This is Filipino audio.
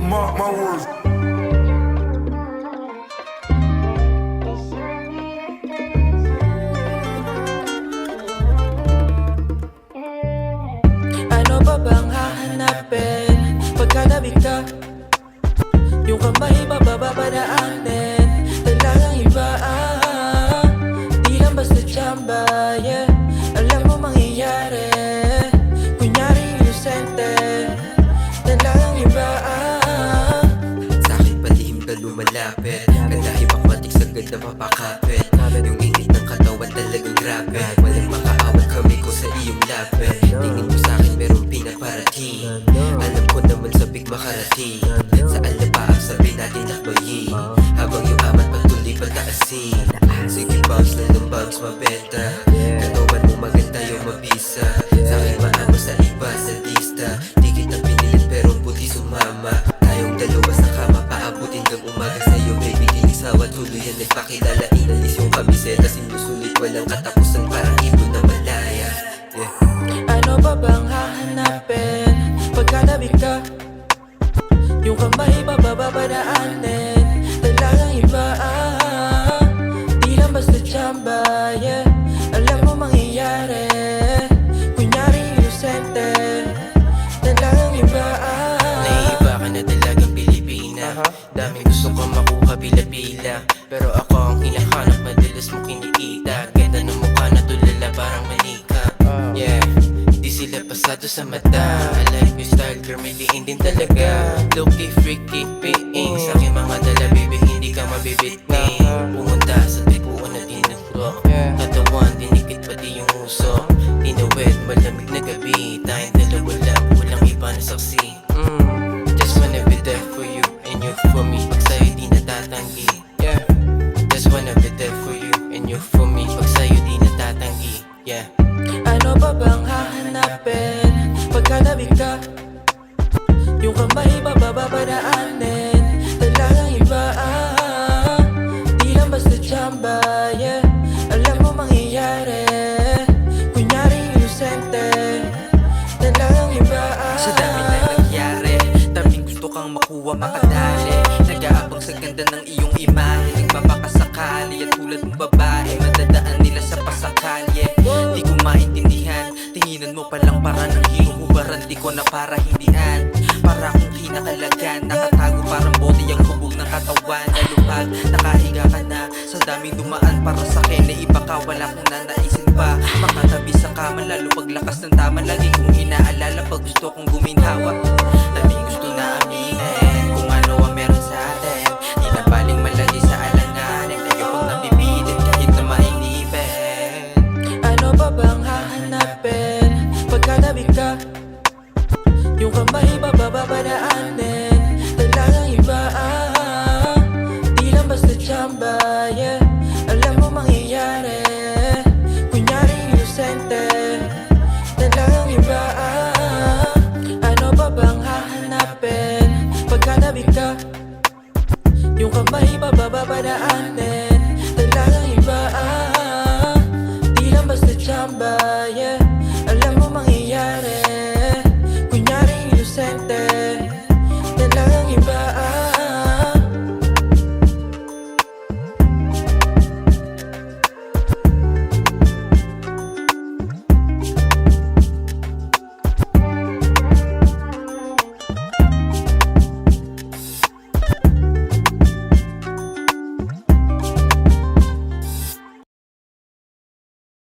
mark my words. Ano ba bang hahanapin pagka nabig ka? Yung kamay mabababanaanin talagang iba di lang basta tsamba, yeah. Alam mo mangyayari, kunyari inosente talagang iba Sa'kin palihim ka lumalapit, kadahib akmatik sagad na mapakapit. Yung init ng katawan talagang grabe, walang makaawat kami ko sa iyong lapit. Tingin mo sa'kin merong pinaparating, alam ko naman sabik makarating. Sa alapaap sabi natin nakbayin, habang yung amat patuloy pataasin. Sige bounce lang ng bounce mabenta, katawan mo maganda yung mabisa. Sa'kin maamo sa iba sa lista, di kita pinilit pero buti sumama. Tayong dalawa sa kama, paabutin kang umaga sa'yo baby. Di sawa tuluyan nagpakilala, inalis yung kamiseta, sinusulit walang katapusan parang ibon na malaya, yeah. Ano ba bang hahanapin pagka nabig ka? Yung kamay mabababanaanin talagang iba di lang basta tsamba, yeah. Alam mo mangyayari, kunyari inosente talagang iba Naiiba ka na talagang Pilipina, daming gusto kong makuha bila-bila, pero ako ang hinahanap, madalas mo kinikita. Ganda ng mukha na tulala parang manika, yeah. Di sila pasado sa mata, I like your style girl, may liin din talaga. Low-key, freaky, piing sa aking mga dala baby, hindi ka mabibitning. Pumunta sa tipuan na tinuro, katawan, dinikit pati yung uso. Tinawid, malamig na gabi, tayong dalawa lang, walang iba na saksi. Just wanna be there for you, and you for me, pag sa'yo di natatanggi, yeah. Just wanna be there for you, and you for me, pag sa'yo di natatanggi, yeah. Ano ba bang hahanapin pagka nabig ka? Yung kamay mabababanaanin talagang iba di lang basta tsamba, yeah. Alam mo mangyayari, kunyari inosente talagang iba Sa dami na nangyari, daming gusto kang makuha makadali. Nag-aabang sa ganda ng iyong imahe, nagpapakasakali at tulad ng babae, madadaan nila sa pasakalye. Di ko maintindihan, tinginan mo palang para ng hinuhubaran. Di ko na para hindian, para akong kinakalagan. Nakatago parang bote ang hubog ng katawan. Nalupag, nakahiga ka na sa daming dumaan para sa akin. Na iba ka, wala kong nanaisin pa makatabi sa kama, lalo paglakas ng tama. Lagi kong inaalala pag gusto kong guminhawa. Daming gusto na aminin kung ano ang meron sa atin. Di na baling malagi sa alanganin, tayo pag nabibitin kahit na mainipin. Ano ba bang hahanapin pagka nabig ka? Yung kamay mabababanaanin talagang iba di lang basta tsamba, yeah. Alam mo mangyayari, kunyari inosente talagang iba Ano ba bang hahanapin pagka nabig ka? Yung kamay mabababanaanin